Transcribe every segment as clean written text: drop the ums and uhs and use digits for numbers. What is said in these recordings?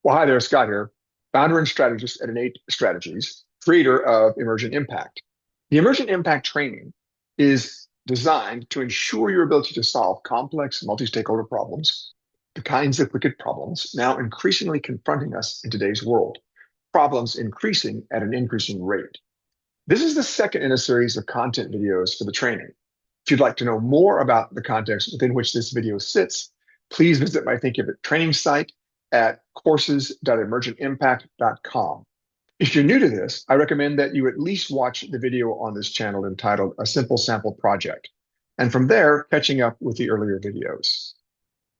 Well, hi there, Scott here, founder and strategist at Innate Strategies, creator of Emergent Impact. The Emergent Impact training is designed to ensure your ability to solve complex multi-stakeholder problems, the kinds of wicked problems now increasingly confronting us in today's world, problems increasing at an increasing rate. This is the second in a series of content videos for the training. If you'd like to know more about the context within which this video sits, please visit my Think of It training site at courses.emergentimpact.com. If you're new to this, I recommend that you at least watch the video on this channel entitled A Simple Sample Project, and from there, catching up with the earlier videos.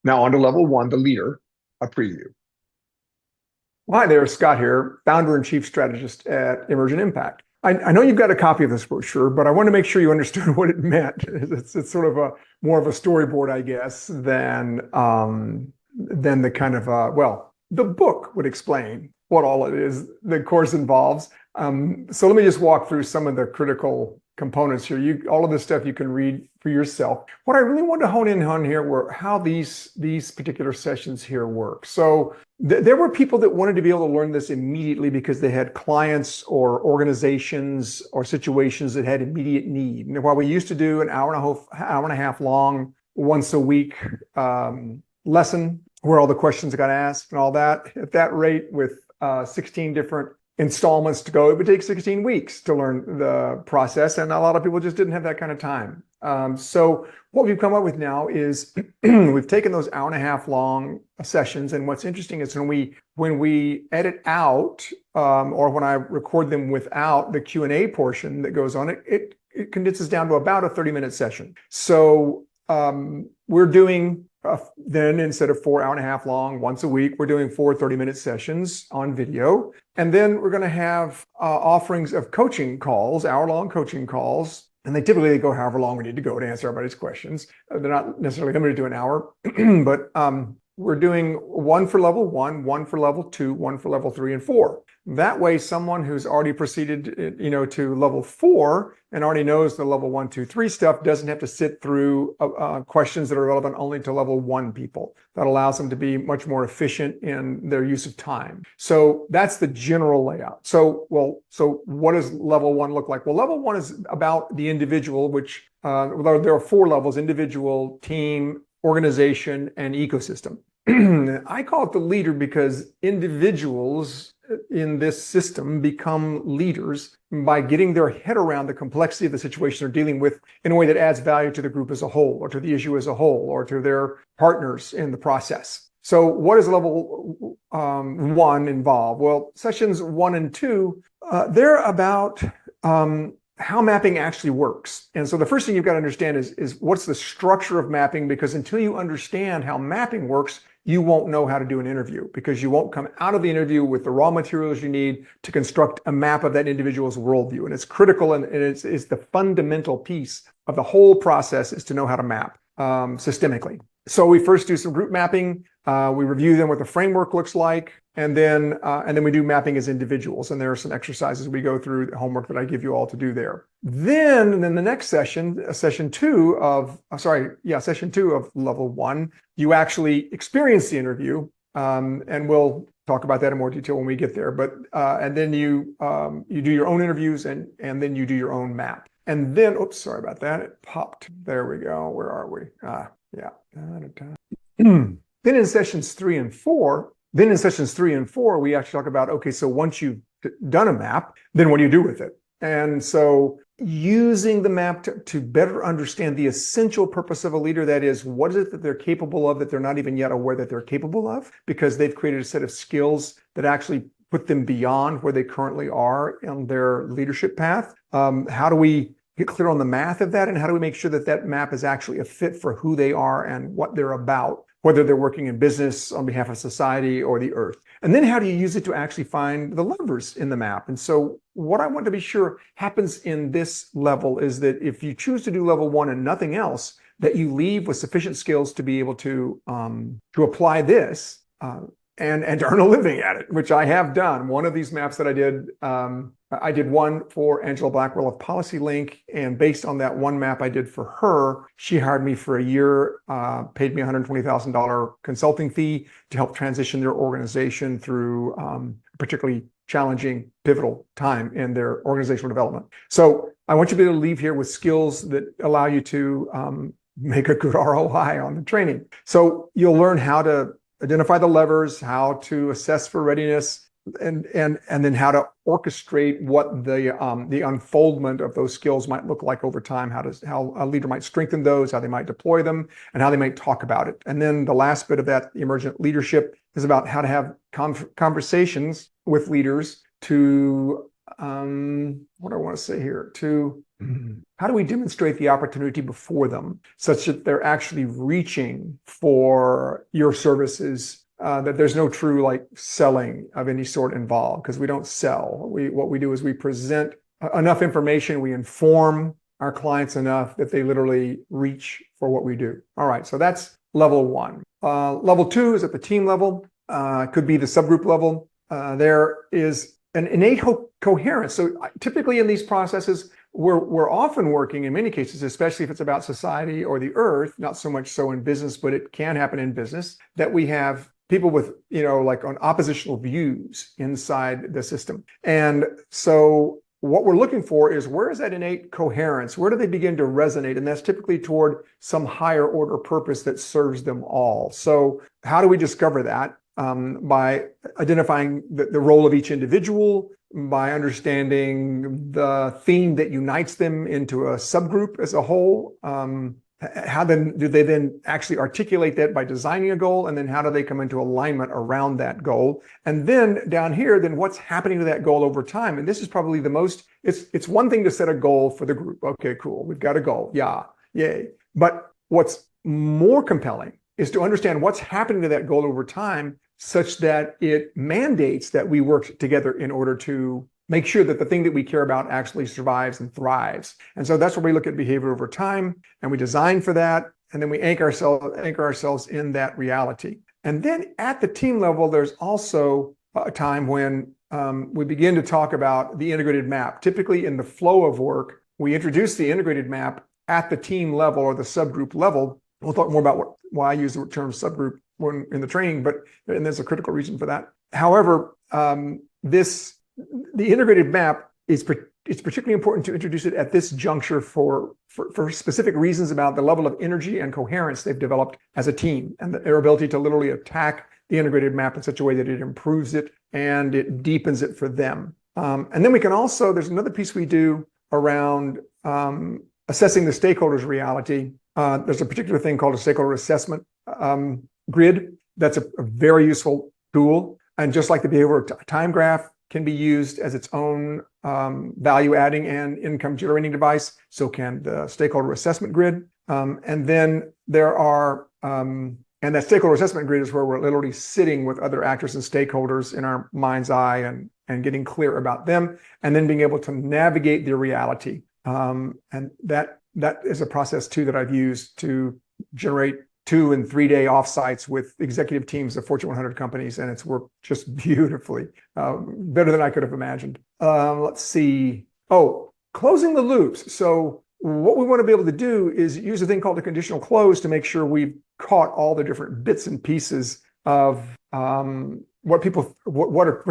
Now on to level one, the leader, a preview. Well, hi there, Scott here, founder and chief strategist at Emergent Impact. I know you've got a copy of this brochure, but I want to make sure you understood what it meant. It's sort of more of a storyboard, I guess, than the kind of, the book would explain what all it is the course involves. So let me just walk through some of the critical components here. All of this stuff you can read for yourself. What I really wanted to hone in on here were how these particular sessions here work. So there were people that wanted to be able to learn this immediately because they had clients or organizations or situations that had immediate need. And while we used to do an hour and a half long, once a week lesson where all the questions got asked and all that, at that rate with 16 different installments to go, it would take 16 weeks to learn the process. And a lot of people just didn't have that kind of time. So what we've come up with now is we've taken those hour and a half long sessions. And what's interesting is when we edit out or when I record them without the Q&A portion that goes on, it condenses down to about a 30-minute session. So we're doing then instead of 4 hour and a half long once a week, we're doing 4 30-minute sessions on video. And then we're going to have offerings of coaching calls, hour-long coaching calls. And they typically go however long we need to go to answer everybody's questions. They're not necessarily limited to an hour, but we're doing one for level 1, one for level 2, one for level 3 and 4. That way, someone who's already proceeded, to level 4 and already knows the level 1, 2, 3 stuff doesn't have to sit through questions that are relevant only to level 1 people. That allows them to be much more efficient in their use of time. So that's the general layout. So what does level 1 look like? Well, level 1 is about the individual, which there are 4 levels: individual, team, organization, and ecosystem. I call it the leader because individuals in this system become leaders by getting their head around the complexity of the situation they're dealing with in a way that adds value to the group as a whole, or to the issue as a whole, or to their partners in the process. So what does level 1 involve? Well, sessions 1 and 2, they're about how mapping actually works. And so the first thing you've got to understand is what's the structure of mapping, because until you understand how mapping works, you won't know how to do an interview, because you won't come out of the interview with the raw materials you need to construct a map of that individual's worldview. And it's critical, and it's the fundamental piece of the whole process is to know how to map systemically. So we first do some group mapping. We review them what the framework looks like, and then we do mapping as individuals. And there are some exercises we go through, the homework that I give you all to do there. Then the next session, session 2 of level 1, you actually experience the interview, and we'll talk about that in more detail when we get there. But and then you do your own interviews, and then you do your own map. And then, oops, sorry about that. It popped. There we go. Where are we? Yeah. Then in sessions 3 and 4, we actually talk about, okay, so once you've done a map, then what do you do with it? And so using the map to better understand the essential purpose of a leader, that is, what is it that they're capable of that they're not even yet aware that they're capable of, because they've created a set of skills that actually put them beyond where they currently are in their leadership path. How do we get clear on the math of that, and how do we make sure that that map is actually a fit for who they are and what they're about, whether they're working in business on behalf of society or the earth? And then how do you use it to actually find the levers in the map? And so what I want to be sure happens in this level is that if you choose to do level 1 and nothing else, that you leave with sufficient skills to be able to apply this and to earn a living at it, which I have done. One of these maps that I did one for Angela Blackwell of PolicyLink, and based on that one map I did for her, she hired me for a year, paid me $120,000 consulting fee to help transition their organization through a particularly challenging, pivotal time in their organizational development. So I want you to be able to leave here with skills that allow you to make a good ROI on the training. So you'll learn how to identify the levers, how to assess for readiness, and then how to orchestrate what the unfoldment of those skills might look like over time, how a leader might strengthen those, how they might deploy them, and how they might talk about it. And then the last bit of that emergent leadership is about how to have conversations with leaders to what do I want to say here? How do we demonstrate the opportunity before them such that they're actually reaching for your services, that there's no true like selling of any sort involved, because we don't sell. What we do is we present enough information, we inform our clients enough that they literally reach for what we do. All right, so that's level one. Level two is at the team level, could be the subgroup level. There is an innate coherence. So typically in these processes, we're often working in many cases, especially if it's about society or the earth, not so much so in business, but it can happen in business, that we have people with, like on oppositional views inside the system. And so what we're looking for is, where is that innate coherence? Where do they begin to resonate? And that's typically toward some higher order purpose that serves them all. So how do we discover that? By identifying the role of each individual, by understanding the theme that unites them into a subgroup as a whole. How then do they then actually articulate that by designing a goal? And then how do they come into alignment around that goal? And then down here, then what's happening to that goal over time? And this is probably the most, it's one thing to set a goal for the group. Okay, cool. We've got a goal. Yeah, yay. But what's more compelling is to understand what's happening to that goal over time, such that it mandates that we work together in order to make sure that the thing that we care about actually survives and thrives. And so that's where we look at behavior over time, and we design for that, and then we anchor ourselves in that reality. And then at the team level, there's also a time when we begin to talk about the integrated map. Typically in the flow of work, we introduce the integrated map at the team level or the subgroup level. We'll talk more about why I use the term subgroup when in the training, and there's a critical reason for that. However, the integrated map it's particularly important to introduce it at this juncture for specific reasons about the level of energy and coherence they've developed as a team, and their ability to literally attack the integrated map in such a way that it improves it and it deepens it for them. And then we can also, there's another piece we do around assessing the stakeholders' reality. There's a particular thing called a stakeholder assessment grid. That's a very useful tool. And just like the behavioral time graph can be used as its own value adding and income generating device, so can the stakeholder assessment grid. And then there are, and that stakeholder assessment grid is where we're literally sitting with other actors and stakeholders in our mind's eye and getting clear about them, and then being able to navigate their reality. And that is a process too that I've used to generate 2- and 3-day offsites with executive teams of Fortune 100 companies, and it's worked just beautifully, better than I could have imagined. Let's see. Oh, closing the loops. So what we want to be able to do is use a thing called a conditional close to make sure we've caught all the different bits and pieces of what's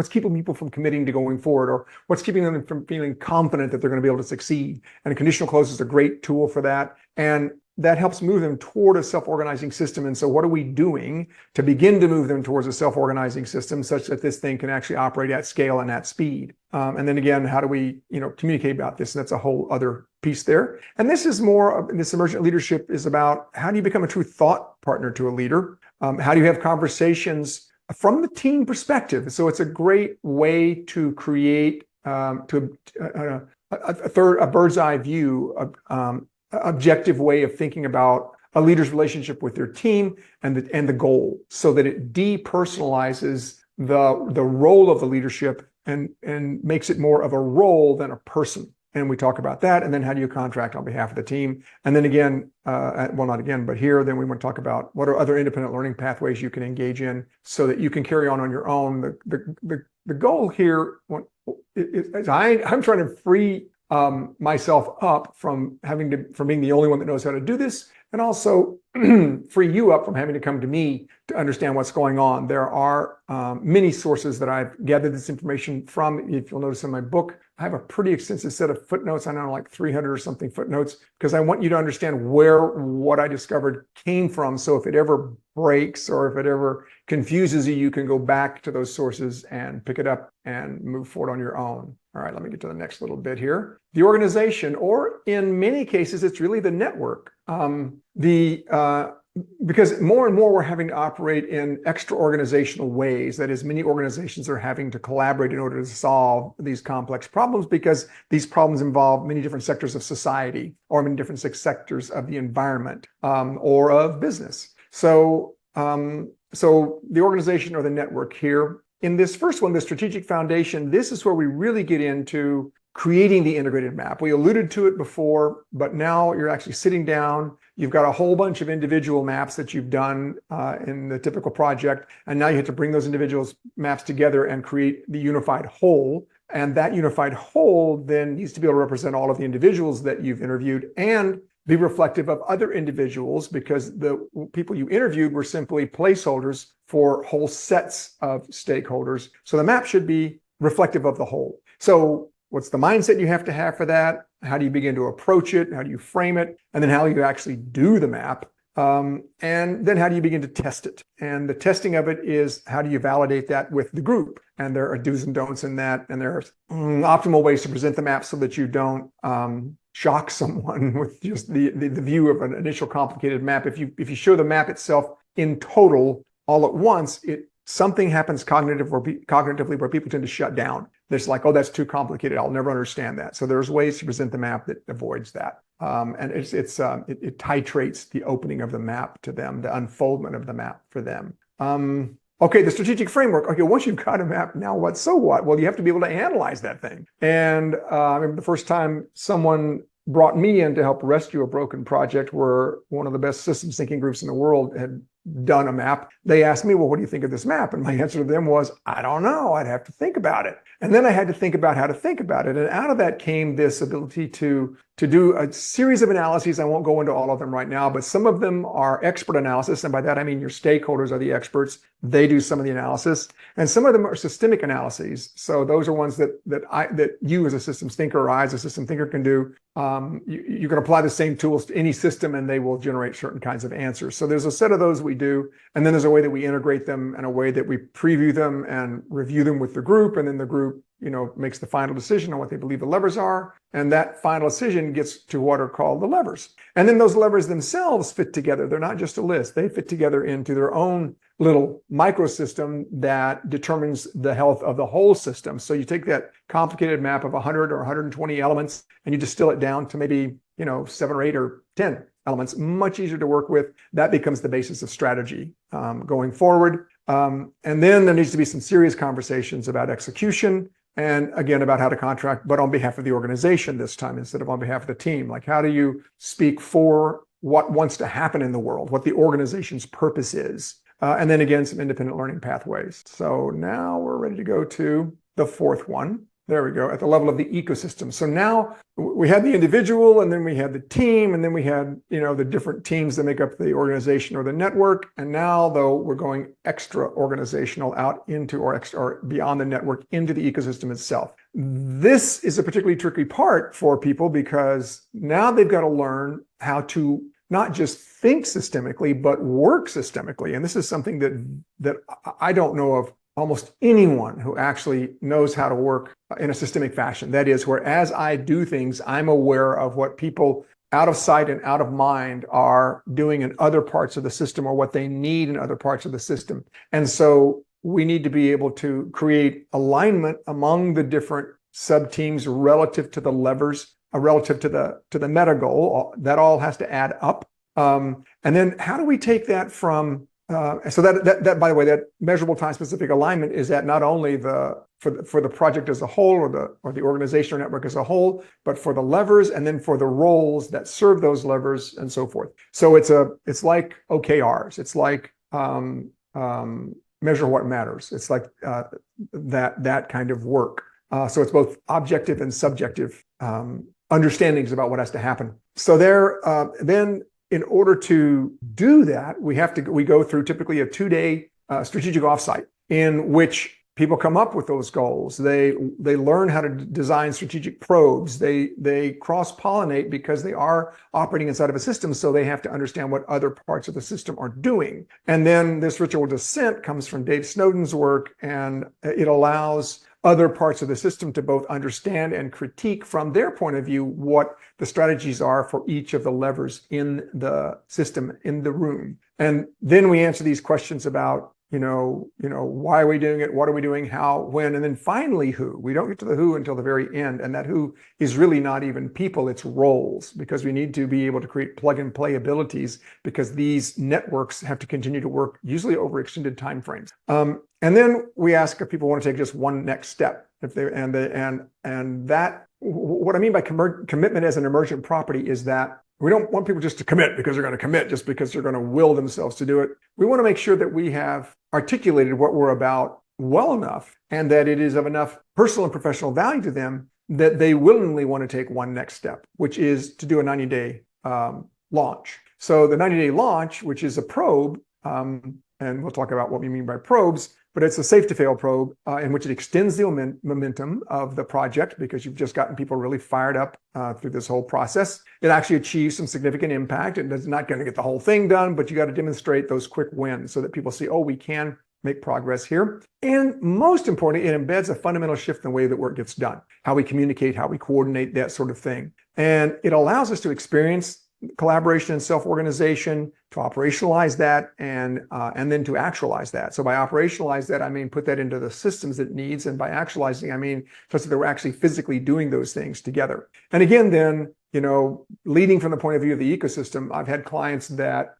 keeping people from committing to going forward, or what's keeping them from feeling confident that they're going to be able to succeed. And a conditional close is a great tool for that. And that helps move them toward a self-organizing system. And so what are we doing to begin to move them towards a self-organizing system such that this thing can actually operate at scale and at speed? And then again, how do we, communicate about this? And that's a whole other piece there. And this is more, this emergent leadership is about how do you become a true thought partner to a leader? How do you have conversations from the team perspective? So it's a great way to create a bird's eye view, objective way of thinking about a leader's relationship with their team and the goal, so that it depersonalizes the role of the leadership and makes it more of a role than a person. And we talk about that. And then how do you contract on behalf of the team? And then again, well, not again, but here, then we want to talk about what are other independent learning pathways you can engage in so that you can carry on your own. The goal here is I'm trying to free myself up from being the only one that knows how to do this, and also free you up from having to come to me to understand what's going on. There are many sources that I've gathered this information from. If you'll notice in my book, I have a pretty extensive set of footnotes. I know like 300 or something footnotes, because I want you to understand where what I discovered came from. So if it ever breaks or if it ever confuses you, you can go back to those sources and pick it up and move forward on your own. All right, let me get to the next little bit here. The organization, or in many cases, it's really the network. Because more and more we're having to operate in extra organizational ways. That is, many organizations are having to collaborate in order to solve these complex problems, because these problems involve many different sectors of society or many different sectors of the environment or of business. So the organization or the network here, in this first one, the strategic foundation, this is where we really get into creating the integrated map. We alluded to it before, but now you're actually sitting down. You've got a whole bunch of individual maps that you've done in the typical project. And now you have to bring those individual maps together and create the unified whole. And that unified whole then needs to be able to represent all of the individuals that you've interviewed and be reflective of other individuals, because the people you interviewed were simply placeholders for whole sets of stakeholders. So the map should be reflective of the whole. So what's the mindset you have to have for that? How do you begin to approach it? How do you frame it? And then how do you actually do the map? And then how do you begin to test it? And the testing of it is, how do you validate that with the group? And there are do's and don'ts in that. And there are optimal ways to present the map so that you don't shock someone with just the view of an initial complicated map. If you show the map itself in total all at once, something happens cognitively where people tend to shut down. It's like, oh, that's too complicated. I'll never understand that. So there's ways to present the map that avoids that. And it titrates the opening of the map to them, the unfoldment of the map for them. Okay, the strategic framework. Okay, once you've got a map, now what? So what? Well, you have to be able to analyze that thing. And I remember the first time someone brought me in to help rescue a broken project where one of the best systems thinking groups in the world had done a map. They asked me, well, what do you think of this map? And my answer to them was, I don't know. I'd have to think about it. And then I had to think about how to think about it. And out of that came this ability to do a series of analyses. I won't go into all of them right now, but some of them are expert analysis. And by that, I mean your stakeholders are the experts. They do some of the analysis. And some of them are systemic analyses. So those are ones that you as a systems thinker or I as a system thinker can do. You can apply the same tools to any system and they will generate certain kinds of answers. So there's a set of those we do. And then there's a way that we integrate them and a way that we preview them and review them with the group. And then the group, makes the final decision on what they believe the levers are. And that final decision gets to what are called the levers. And then those levers themselves fit together. They're not just a list. They fit together into their own little microsystem that determines the health of the whole system. So you take that complicated map of 100 or 120 elements and you distill it down to maybe, 7 or 8 or 10 elements, much easier to work with. That becomes the basis of strategy going forward. And then there needs to be some serious conversations about execution. And again, about how to contract, but on behalf of the organization this time instead of on behalf of the team. Like, how do you speak for what wants to happen in the world, what the organization's purpose is? And then again, some independent learning pathways. So now we're ready to go to the fourth one. There we go, at the level of the ecosystem. So now we had the individual, and then we had the team, and then we had, the different teams that make up the organization or the network. And now, though, we're going extra organizational out into or beyond the network into the ecosystem itself. This is a particularly tricky part for people because now they've got to learn how to not just think systemically, but work systemically. And this is something that I don't know of almost anyone who actually knows how to work in a systemic fashion. That is, where as I do things, I'm aware of what people out of sight and out of mind are doing in other parts of the system or what they need in other parts of the system. And so we need to be able to create alignment among the different sub-teams relative to the levers, relative to the meta goal. That all has to add up. And then how do we take that from So that by the way, that measurable time specific alignment is at not only for the project as a whole or the organization or network as a whole, but for the levers and then for the roles that serve those levers and so forth. So it's like OKRs. It's like measure what matters. It's like that kind of work. So it's both objective and subjective understandings about what has to happen. So then in order to do that, we go through typically a 2-day strategic offsite in which people come up with those goals. They learn how to design strategic probes. They cross-pollinate because they are operating inside of a system, so they have to understand what other parts of the system are doing. And then this ritual descent comes from Dave Snowden's work, and it allows other parts of the system to both understand and critique from their point of view what the strategies are for each of the levers in the system, in the room. And then we answer these questions about, why are we doing it? What are we doing? How, when, and then finally, who. We don't get to the who until the very end. And that who is really not even people, it's roles, because we need to be able to create plug and play abilities because these networks have to continue to work usually over extended time frames. And then we ask if people want to take just one next step. If they and that, what I mean by commitment as an emergent property is that we don't want people just to commit because they're going to commit, just because they're going to will themselves to do it. We want to make sure that we have articulated what we're about well enough and that it is of enough personal and professional value to them that they willingly want to take one next step, which is to do a 90-day launch. So the 90-day launch, which is a probe, and we'll talk about what we mean by probes, but it's a safe to fail probe in which it extends the momentum of the project because you've just gotten people really fired up through this whole process. It actually achieves some significant impact. It's not going to get the whole thing done, but you got to demonstrate those quick wins so that people see, oh, we can make progress here. And most importantly, it embeds a fundamental shift in the way that work gets done, how we communicate, how we coordinate, that sort of thing. And it allows us to experience collaboration and self-organization, to operationalize that, and then to actualize that. So by operationalize that, I mean put that into the systems it needs, and by actualizing, I mean such that we're actually physically doing those things together. And again, then leading from the point of view of the ecosystem, I've had clients that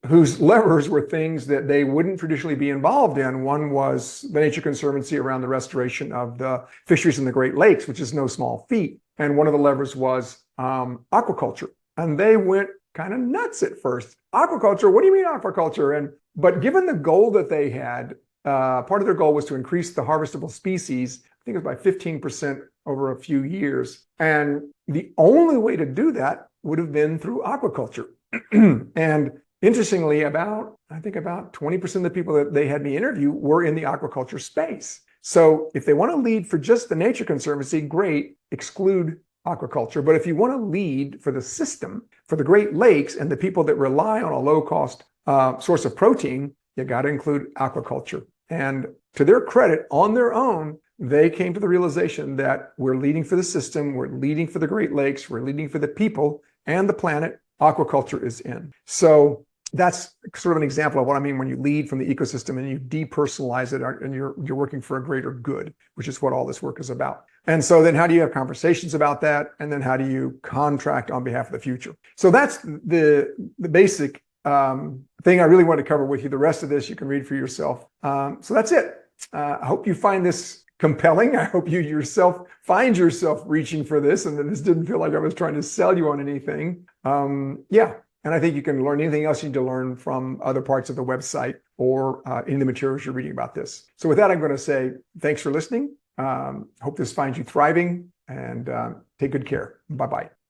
whose levers were things that they wouldn't traditionally be involved in. One was the Nature Conservancy around the restoration of the fisheries in the Great Lakes, which is no small feat. And one of the levers was aquaculture. And they went kind of nuts at first. Aquaculture, what do you mean aquaculture? But given the goal that they had, part of their goal was to increase the harvestable species, I think it was by 15% over a few years. And the only way to do that would have been through aquaculture. And interestingly, I think about 20% of the people that they had me interview were in the aquaculture space. So if they want to lead for just the Nature Conservancy, great, exclude aquaculture. But if you want to lead for the system, for the Great Lakes and the people that rely on a low-cost source of protein, you got to include aquaculture. And to their credit, on their own, they came to the realization that we're leading for the system, we're leading for the Great Lakes, we're leading for the people and the planet. Aquaculture is in. So that's sort of an example of what I mean when you lead from the ecosystem and you depersonalize it and you're working for a greater good, which is what all this work is about. And so then how do you have conversations about that? And then how do you contract on behalf of the future? So that's the basic thing I really want to cover with you. The rest of this you can read for yourself. So that's it. I hope you find this compelling. I hope you yourself find yourself reaching for this and that this didn't feel like I was trying to sell you on anything. Yeah. And I think you can learn anything else you need to learn from other parts of the website or in the materials you're reading about this. So with that, I'm going to say thanks for listening. Hope this finds you thriving and take good care. Bye-bye.